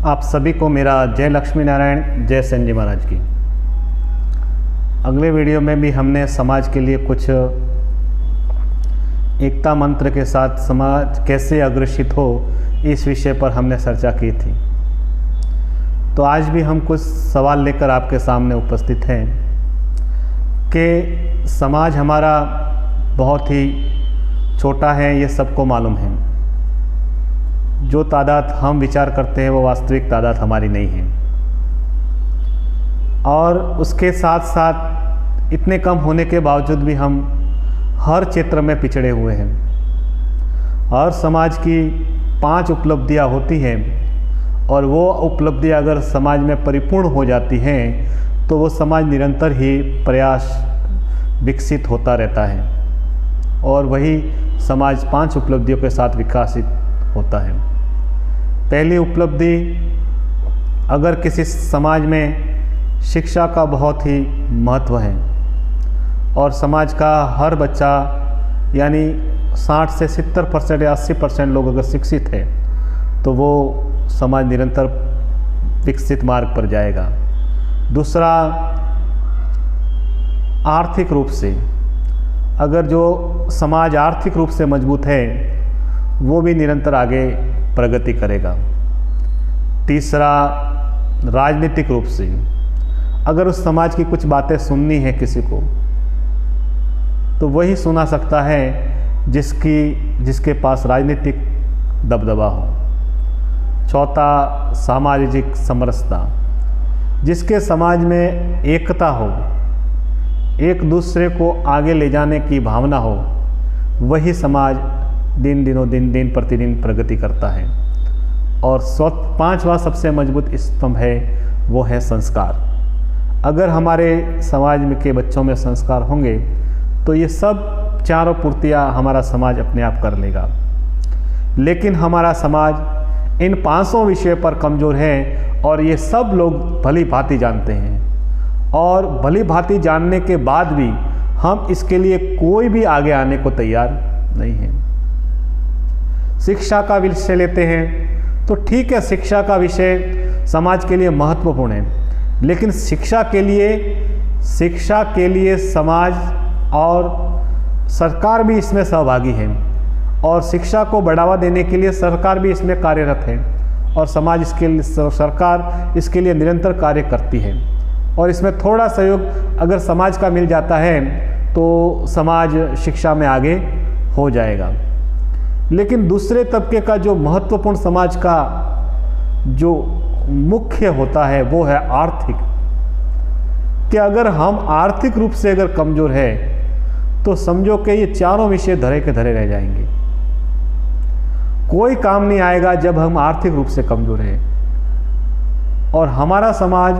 आप सभी को मेरा जय लक्ष्मी नारायण, जय संजय महाराज की। अगले वीडियो में भी हमने समाज के लिए कुछ एकता मंत्र के साथ समाज कैसे अग्रसित हो, इस विषय पर हमने चर्चा की थी। तो आज भी हम कुछ सवाल लेकर आपके सामने उपस्थित हैं कि समाज हमारा बहुत ही छोटा है, ये सबको मालूम है। जो तादाद हम विचार करते हैं वो वास्तविक तादाद हमारी नहीं है, और उसके साथ साथ इतने कम होने के बावजूद भी हम हर क्षेत्र में पिछड़े हुए हैं। हर समाज की 5 उपलब्धियां होती हैं, और वो उपलब्धियां अगर समाज में परिपूर्ण हो जाती हैं तो वो समाज निरंतर ही प्रयास विकसित होता रहता है, और वही समाज 5 उपलब्धियों के साथ विकसित होता है। पहली उपलब्धि, अगर किसी समाज में शिक्षा का बहुत ही महत्व है और समाज का हर बच्चा यानी 60 से 70% या 80% लोग अगर शिक्षित है तो वो समाज निरंतर विकसित मार्ग पर जाएगा। दूसरा, आर्थिक रूप से अगर जो समाज आर्थिक रूप से मजबूत है वो भी निरंतर आगे प्रगति करेगा। तीसरा, राजनीतिक रूप से अगर उस समाज की कुछ बातें सुननी है किसी को, तो वही सुना सकता है जिसके पास राजनीतिक दबदबा हो। चौथा, सामाजिक समरसता, जिसके समाज में एकता हो, एक दूसरे को आगे ले जाने की भावना हो, वही समाज दिन प्रतिदिन प्रगति करता है। और 5वां सबसे मजबूत स्तंभ है, वो है संस्कार। अगर हमारे समाज में के बच्चों में संस्कार होंगे तो ये सब चारों पूर्तियाँ हमारा समाज अपने आप कर लेगा। लेकिन हमारा समाज इन 500 विषय पर कमज़ोर है, और ये सब लोग भली भांति जानते हैं, और भली भांति जानने के बाद भी हम इसके लिए कोई भी आगे आने को तैयार नहीं है। शिक्षा का विषय लेते हैं तो ठीक है, शिक्षा का विषय समाज के लिए महत्वपूर्ण है, लेकिन शिक्षा के लिए समाज और सरकार भी इसमें सहभागी है, और शिक्षा को बढ़ावा देने के लिए सरकार भी इसमें कार्यरत है, और सरकार इसके लिए निरंतर कार्य करती है। और इसमें थोड़ा सहयोग अगर समाज का मिल जाता है तो समाज शिक्षा में आगे हो जाएगा। लेकिन दूसरे तबके का जो महत्वपूर्ण समाज का जो मुख्य होता है वो है आर्थिक, कि अगर हम आर्थिक रूप से अगर कमज़ोर है तो समझो कि ये चारों विषय धरे के धरे रह जाएंगे। कोई काम नहीं आएगा जब हम आर्थिक रूप से कमज़ोर हैं, और हमारा समाज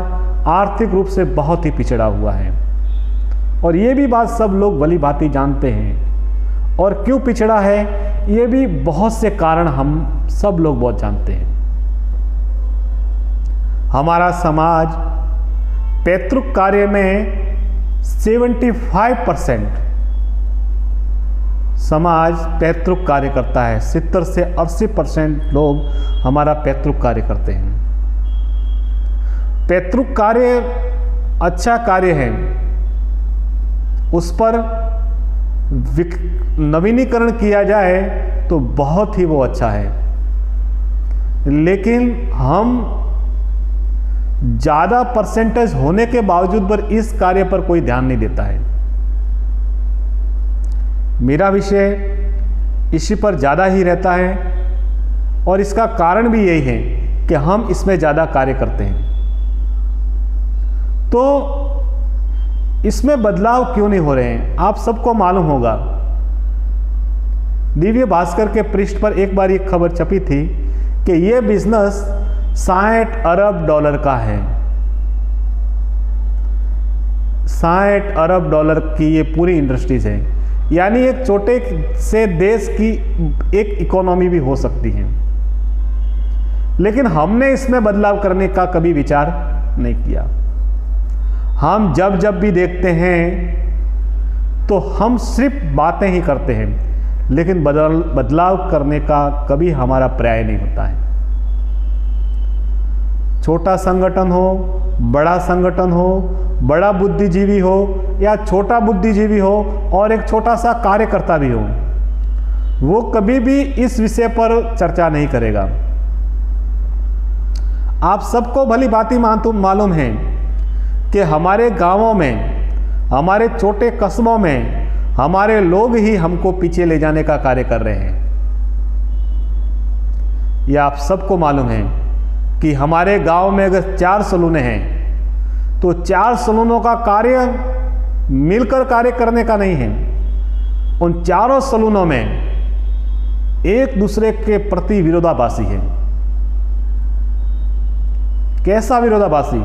आर्थिक रूप से बहुत ही पिछड़ा हुआ है, और ये भी बात सब लोग भली भांति जानते हैं। और क्यों पिछड़ा है ये भी बहुत से कारण हम सब लोग बहुत जानते हैं। हमारा समाज पैतृक कार्य में 75% समाज पैतृक कार्य करता है। 70 से 80% लोग हमारा पैतृक कार्य करते हैं। पैतृक कार्य अच्छा कार्य है, उस पर नवीनीकरण किया जाए तो बहुत ही वो अच्छा है, लेकिन हम ज़्यादा परसेंटेज होने के बावजूद पर इस कार्य पर कोई ध्यान नहीं देता है। मेरा विषय इसी पर ज़्यादा ही रहता है, और इसका कारण भी यही है कि हम इसमें ज़्यादा कार्य करते हैं। तो इसमें बदलाव क्यों नहीं हो रहे हैं, आप सबको मालूम होगा। दिव्य भास्कर के पृष्ठ पर एक बार एक खबर छपी थी कि ये बिजनेस $60 अरब का है। $60 अरब की ये पूरी इंडस्ट्रीज है, यानी एक छोटे से देश की एक इकोनॉमी भी हो सकती है। लेकिन हमने इसमें बदलाव करने का कभी विचार नहीं किया। हम जब भी देखते हैं तो हम सिर्फ बातें ही करते हैं, लेकिन बदलाव करने का कभी हमारा प्रयास नहीं होता है। छोटा संगठन हो, बड़ा संगठन हो, बड़ा बुद्धिजीवी हो या छोटा बुद्धिजीवी हो और एक छोटा सा कार्यकर्ता भी हो, वो कभी भी इस विषय पर चर्चा नहीं करेगा। आप सबको भली भांति मालूम है कि हमारे गांवों में, हमारे छोटे कस्बों में हमारे लोग ही हमको पीछे ले जाने का कार्य कर रहे हैं। यह आप सबको मालूम है कि हमारे गांव में अगर 4 सलूने हैं तो 4 सलूनों का कार्य मिलकर कार्य करने का नहीं है। उन चारों सलूनों में एक दूसरे के प्रति विरोधाभासी है। कैसा विरोधाभासी?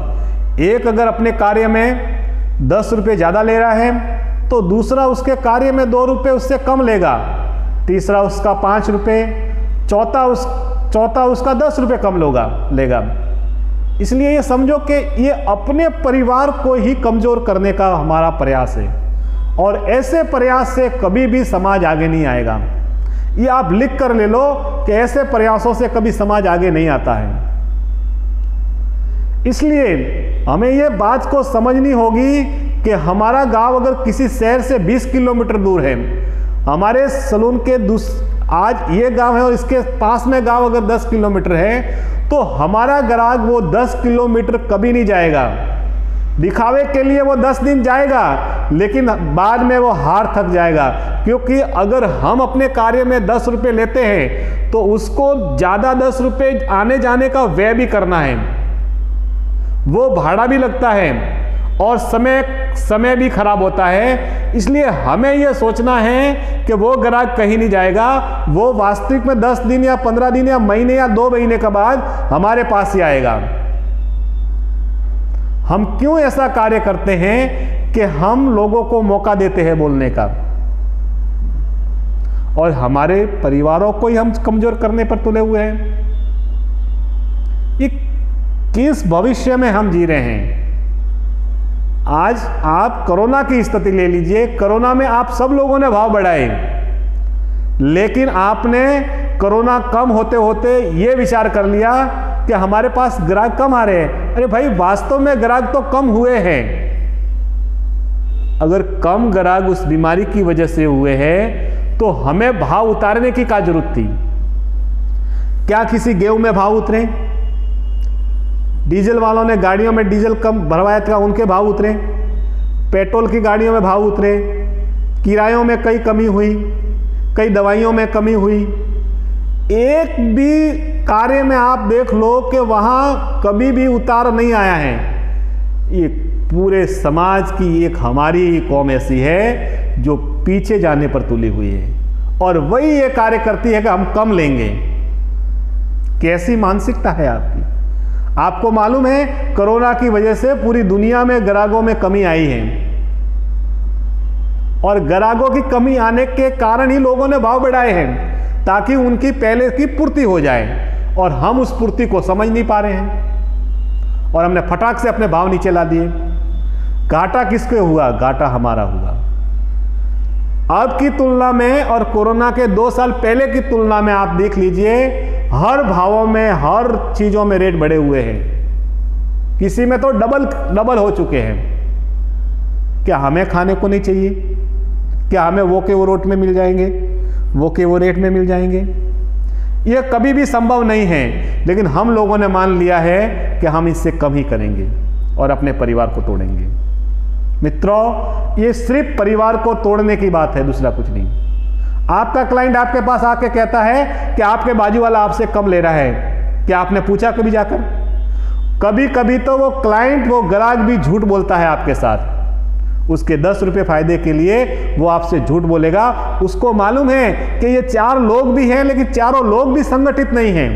एक अगर अपने कार्य में 10 रुपये ज़्यादा ले रहा है तो दूसरा उसके कार्य में 2 रुपये उससे कम लेगा, तीसरा उसका 5 रुपये, चौथा उसका 10 रुपये कम लेगा। इसलिए ये समझो कि ये अपने परिवार को ही कमज़ोर करने का हमारा प्रयास है और ऐसे प्रयास से कभी भी समाज आगे नहीं आएगा। ये आप लिख कर ले लो कि ऐसे प्रयासों से कभी समाज आगे नहीं आता है। इसलिए हमें ये बात को समझनी होगी कि हमारा गांव अगर किसी शहर से 20 किलोमीटर दूर है, हमारे सलून के आज ये गांव है और इसके पास में गांव अगर 10 किलोमीटर है तो हमारा ग्राहक वो 10 किलोमीटर कभी नहीं जाएगा। दिखावे के लिए वो 10 दिन जाएगा लेकिन बाद में वो हार थक जाएगा, क्योंकि अगर हम अपने कार्य में 10 रुपये लेते हैं तो उसको ज़्यादा 10 रुपये आने जाने का व्यय भी करना है, वो भाड़ा भी लगता है और समय भी खराब होता है। इसलिए हमें यह सोचना है कि वो ग्राहक कहीं नहीं जाएगा, वो वास्तविक में 10 दिन या 15 दिन या महीने या 2 महीने के बाद हमारे पास ही आएगा। हम क्यों ऐसा कार्य करते हैं कि हम लोगों को मौका देते हैं बोलने का और हमारे परिवारों को ही हम कमजोर करने पर तुले हुए हैं। ये किस भविष्य में हम जी रहे हैं? आज आप कोरोना की स्थिति ले लीजिए। कोरोना में आप सब लोगों ने भाव बढ़ाए, लेकिन आपने कोरोना कम होते होते ये विचार कर लिया कि हमारे पास ग्राहक कम आ रहे हैं। अरे भाई, वास्तव में ग्राहक तो कम हुए हैं। अगर कम ग्राहक उस बीमारी की वजह से हुए हैं तो हमें भाव उतारने की क्या जरूरत थी? क्या किसी गेहूं में भाव उतरे? डीजल वालों ने गाड़ियों में डीजल कम भरवाया था, उनके भाव उतरे। पेट्रोल की गाड़ियों में भाव उतरे। किरायों में कई कमी हुई, कई दवाइयों में कमी हुई। एक भी कार्य में आप देख लो कि वहाँ कभी भी उतार नहीं आया है। ये पूरे समाज की एक हमारी ही कौम ऐसी है जो पीछे जाने पर तुली हुई है और वही ये कार्य करती है कि हम कम लेंगे। कैसी मानसिकता है आपकी? आपको मालूम है कोरोना की वजह से पूरी दुनिया में ग्राहकों में कमी आई है और ग्राहकों की कमी आने के कारण ही लोगों ने भाव बढ़ाए हैं ताकि उनकी पहले की पूर्ति हो जाए, और हम उस पूर्ति को समझ नहीं पा रहे हैं और हमने फटाक से अपने भाव नीचे ला दिए। घाटा किसके हुआ? घाटा हमारा हुआ। अब की तुलना में और कोरोना के 2 साल पहले की तुलना में आप देख लीजिए, हर भावों में, हर चीजों में रेट बढ़े हुए हैं। किसी में तो डबल हो चुके हैं। क्या हमें खाने को नहीं चाहिए? क्या हमें वो के वो रेट में मिल जाएंगे? वो के वो रेट में मिल जाएंगे? ये कभी भी संभव नहीं है, लेकिन हम लोगों ने मान लिया है कि हम इससे कम ही करेंगे और अपने परिवार को तोड़ेंगे। मित्रों, ये सिर्फ परिवार को तोड़ने की बात है, दूसरा कुछ नहीं। आपका क्लाइंट आपके पास आके कहता है कि आपके बाजू वाला आपसे कम ले रहा है, क्या आपने पूछा कभी जाकर? कभी कभी तो वो क्लाइंट, वो ग्राहक भी झूठ बोलता है आपके साथ। उसके 10 रुपये फायदे के लिए वो आपसे झूठ बोलेगा। उसको मालूम है कि ये 4 लोग भी हैं, लेकिन चारों लोग भी संगठित नहीं हैं,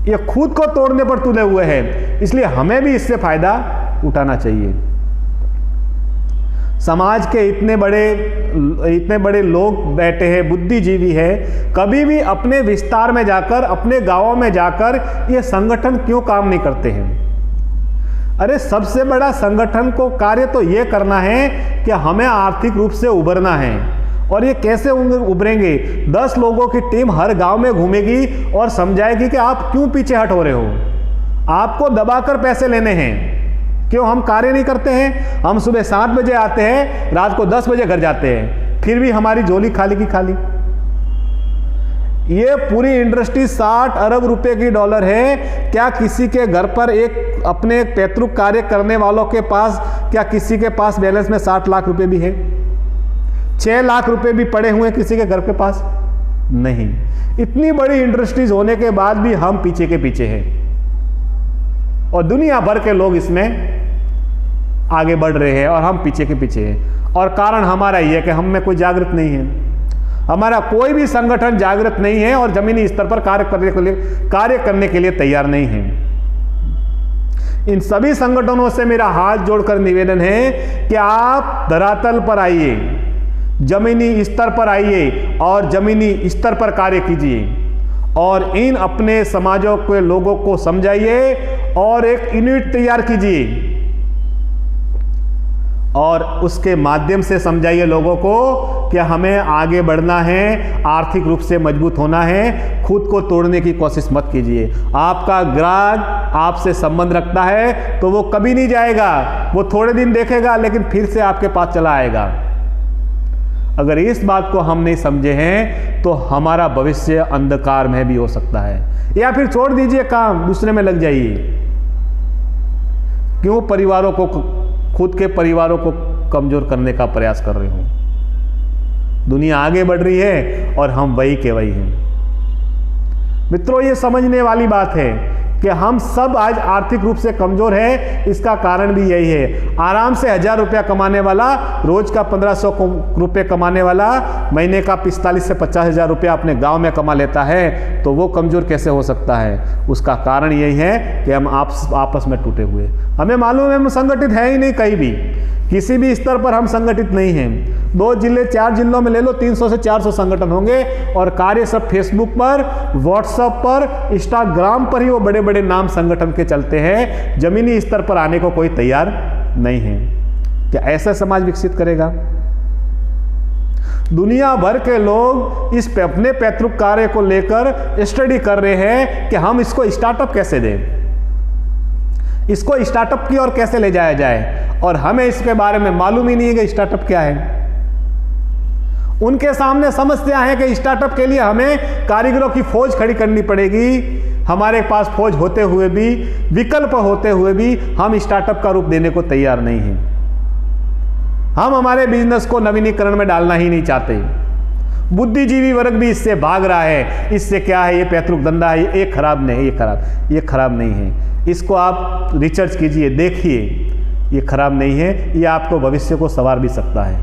ये खुद को तोड़ने पर तुले हुए हैं। इसलिए हमें भी इससे फायदा उठाना चाहिए। समाज के इतने बड़े लोग बैठे हैं, बुद्धिजीवी है, कभी भी अपने विस्तार में जाकर, अपने गांवों में जाकर ये संगठन क्यों काम नहीं करते हैं? अरे सबसे बड़ा संगठन को कार्य तो ये करना है कि हमें आर्थिक रूप से उभरना है। और ये कैसे उभरेंगे? 10 लोगों की टीम हर गांव में घूमेगी और समझाएगी कि आप क्यों पीछे हट हो रहे हो, आपको दबाकर पैसे लेने हैं। क्यों? हम कार्य नहीं करते हैं। हम सुबह 7 बजे आते हैं, रात को 10 बजे घर जाते हैं, फिर भी हमारी झोली खाली की खाली। ये पूरी इंडस्ट्री 60 अरब रुपए की डॉलर है। क्या किसी के घर पर एक अपने पैतृक कार्य करने वालों के पास, क्या किसी के पास बैलेंस में 60 लाख रुपए भी है? 6 लाख रुपए भी पड़े हुए किसी के घर के पास? नहीं। इतनी बड़ी इंडस्ट्रीज होने के बाद भी हम पीछे के पीछे हैं और दुनिया भर के लोग इसमें आगे बढ़ रहे हैं और हम पीछे के पीछे हैं। और कारण हमारा ये है कि हम में कोई जागृत नहीं है। हमारा कोई भी संगठन जागृत नहीं है और जमीनी स्तर पर कार्य करने के लिए तैयार नहीं है। इन सभी संगठनों से मेरा हाथ जोड़कर निवेदन है कि आप धरातल पर आइए, जमीनी स्तर पर आइए और जमीनी स्तर पर कार्य कीजिए और इन अपने समाजों के लोगों को समझाइए और एक यूनिट तैयार कीजिए और उसके माध्यम से समझाइए लोगों को कि हमें आगे बढ़ना है, आर्थिक रूप से मजबूत होना है। खुद को तोड़ने की कोशिश मत कीजिए। आपका ग्राहक आपसे संबंध रखता है तो वो कभी नहीं जाएगा, वो थोड़े दिन देखेगा लेकिन फिर से आपके पास चला आएगा। अगर इस बात को हम नहीं समझे हैं तो हमारा भविष्य अंधकार में भी हो सकता है। या फिर छोड़ दीजिए काम, दूसरे में लग जाइए। क्यों परिवारों को, खुद के परिवारों को कमजोर करने का प्रयास कर रहे हो? दुनिया आगे बढ़ रही है और हम वही के वही हैं। मित्रों, ये समझने वाली बात है कि हम सब आज आर्थिक रूप से कमजोर हैं। इसका कारण भी यही है। आराम से 1000 रुपया कमाने वाला, रोज का 1500 रुपये कमाने वाला महीने का 45 से 50 हजार रुपया अपने गांव में कमा लेता है, तो वो कमजोर कैसे हो सकता है? उसका कारण यही है कि हम आपस में टूटे हुए। हमें मालूम है हम संगठित है ही नहीं, कहीं भी किसी भी स्तर पर हम संगठित नहीं हैं। 2 जिले 4 जिलों में ले लो, 300 से 400 संगठन होंगे और कार्य सब फेसबुक पर, व्हाट्सएप पर, इंस्टाग्राम पर ही वो बड़े बड़े नाम संगठन के चलते हैं। जमीनी स्तर पर आने को कोई तैयार नहीं है। क्या ऐसा समाज विकसित करेगा? दुनिया भर के लोग इस अपने पैतृक कार्य को लेकर स्टडी कर रहे हैं कि हम इसको स्टार्टअप कैसे दें, इसको स्टार्टअप की ओर कैसे ले जाया जाए, और हमें इसके बारे में मालूम ही नहीं है कि स्टार्टअप क्या है। उनके सामने समस्या है कि स्टार्टअप के लिए हमें कारीगरों की फौज खड़ी करनी पड़ेगी। हमारे पास फौज होते हुए भी, विकल्प होते हुए भी हम स्टार्टअप का रूप देने को तैयार नहीं हैं। हम हमारे बिजनेस को नवीनीकरण में डालना ही नहीं चाहते। बुद्धिजीवी वर्ग भी इससे भाग रहा है। इससे क्या है, ये पैतृक धंधा है, ये खराब नहीं, ये खराब नहीं है। इसको आप रिसर्च कीजिए, देखिए, ये खराब नहीं है, ये आपको भविष्य को संवार भी सकता है।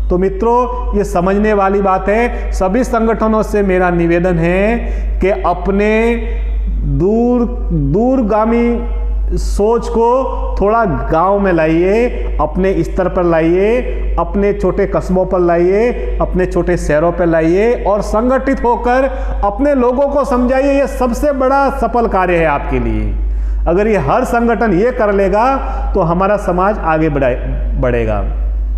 तो मित्रों, ये समझने वाली बात है। सभी संगठनों से मेरा निवेदन है कि अपने दूरगामी सोच को थोड़ा गांव में लाइए, अपने स्तर पर लाइए, अपने छोटे कस्बों पर लाइए, अपने छोटे शहरों पर लाइए और संगठित होकर अपने लोगों को समझाइए। ये सबसे बड़ा सफल कार्य है आपके लिए। अगर ये हर संगठन ये कर लेगा तो हमारा समाज आगे बढ़ेगा।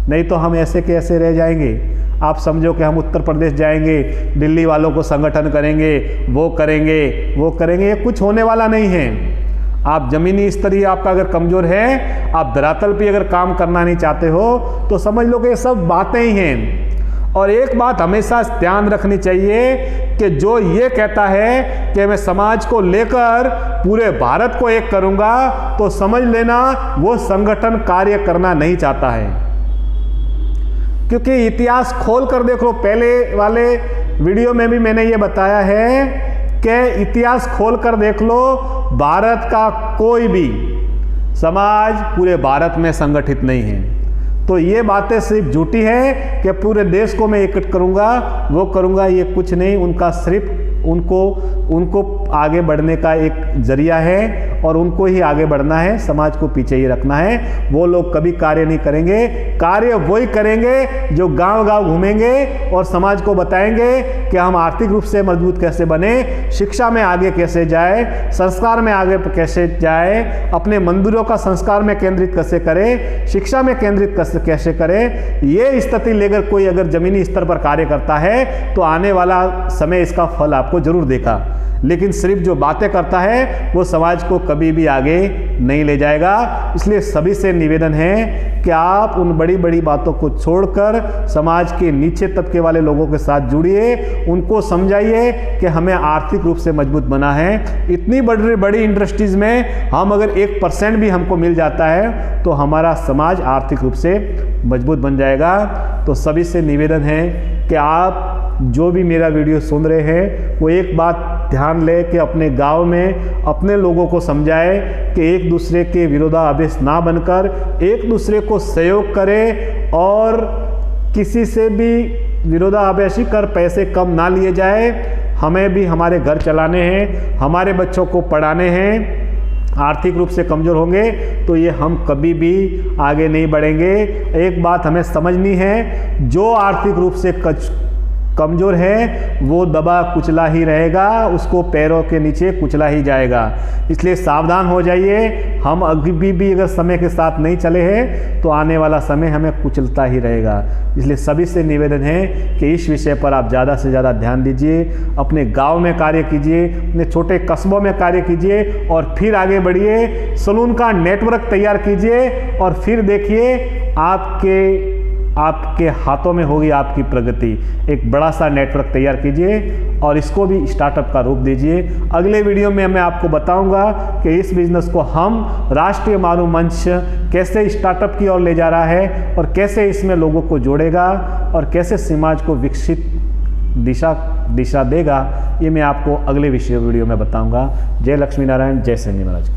नहीं तो हम ऐसे के ऐसे रह जाएंगे। आप समझो कि हम उत्तर प्रदेश जाएंगे, दिल्ली वालों को संगठन करेंगे, वो करेंगे, ये कुछ होने वाला नहीं है। आप जमीनी स्तर ही आपका अगर कमजोर है, आप धरातल पे अगर काम करना नहीं चाहते हो, तो समझ लो कि ये सब बातें ही हैं। और एक बात हमेशा ध्यान रखनी चाहिए कि जो ये कहता है कि मैं समाज को लेकर पूरे भारत को एक करूंगा, तो समझ लेना वो संगठन कार्य करना नहीं चाहता है। क्योंकि इतिहास खोल कर देखो, पहले वाले वीडियो में भी मैंने ये बताया है कि इतिहास खोल कर देख लो, भारत का कोई भी समाज पूरे भारत में संगठित नहीं है। तो ये बातें सिर्फ झूठी है कि पूरे देश को मैं एकत्र करूंगा, वो करूंगा, ये कुछ नहीं। उनका सिर्फ उनको आगे बढ़ने का एक जरिया है और उनको ही आगे बढ़ना है, समाज को पीछे ही रखना है। वो लोग कभी कार्य नहीं करेंगे, कार्य वही करेंगे जो गांव-गांव घूमेंगे और समाज को बताएंगे कि हम आर्थिक रूप से मजबूत कैसे बने, शिक्षा में आगे कैसे जाए, संस्कार में आगे कैसे जाए, अपने मंदिरों का संस्कार में केंद्रित कैसे करें, शिक्षा में केंद्रित कैसे करें। ये स्थिति लेकर कोई अगर जमीनी स्तर पर कार्य करता है तो आने वाला समय इसका फल आपको जरूर देगा। लेकिन सिर्फ जो बातें करता है वो समाज को कभी भी आगे नहीं ले जाएगा। इसलिए सभी से निवेदन है कि आप उन बड़ी बड़ी बातों को छोड़कर समाज के नीचे तबके वाले लोगों के साथ जुड़िए, उनको समझाइए कि हमें आर्थिक रूप से मजबूत बना है। इतनी बड़ी इंडस्ट्रीज में हम अगर 1% भी हमको मिल जाता है तो हमारा समाज आर्थिक रूप से मजबूत बन जाएगा। तो सभी से निवेदन है कि आप जो भी मेरा वीडियो सुन रहे हैं वो एक बात ध्यान लें कि अपने गांव में अपने लोगों को समझाए कि एक दूसरे के विरोधाभास ना बनकर एक दूसरे को सहयोग करें और किसी से भी विरोधाभासी कर पैसे कम ना लिए जाए। हमें भी हमारे घर चलाने हैं, हमारे बच्चों को पढ़ाने हैं। आर्थिक रूप से कमज़ोर होंगे तो ये हम कभी भी आगे नहीं बढ़ेंगे। एक बात हमें समझनी है, जो आर्थिक रूप से कमज़ोर है वो दबा कुचला ही रहेगा, उसको पैरों के नीचे कुचला ही जाएगा। इसलिए सावधान हो जाइए। हम अभी भी अगर समय के साथ नहीं चले हैं तो आने वाला समय हमें कुचलता ही रहेगा। इसलिए सभी से निवेदन है कि इस विषय पर आप ज़्यादा से ज़्यादा ध्यान दीजिए, अपने गांव में कार्य कीजिए, अपने छोटे कस्बों में कार्य कीजिए और फिर आगे बढ़िए। सलून का नेटवर्क तैयार कीजिए और फिर देखिए आपके हाथों में होगी आपकी प्रगति। एक बड़ा सा नेटवर्क तैयार कीजिए और इसको भी स्टार्टअप का रूप दीजिए। अगले वीडियो में मैं आपको बताऊंगा कि इस बिजनेस को हम राष्ट्रीय मानव मंच कैसे स्टार्टअप की ओर ले जा रहा है और कैसे इसमें लोगों को जोड़ेगा और कैसे समाज को विकसित दिशा देगा। ये मैं आपको अगले वीडियो में बताऊंगा। जय लक्ष्मी नारायण, जय सैनी महाराज।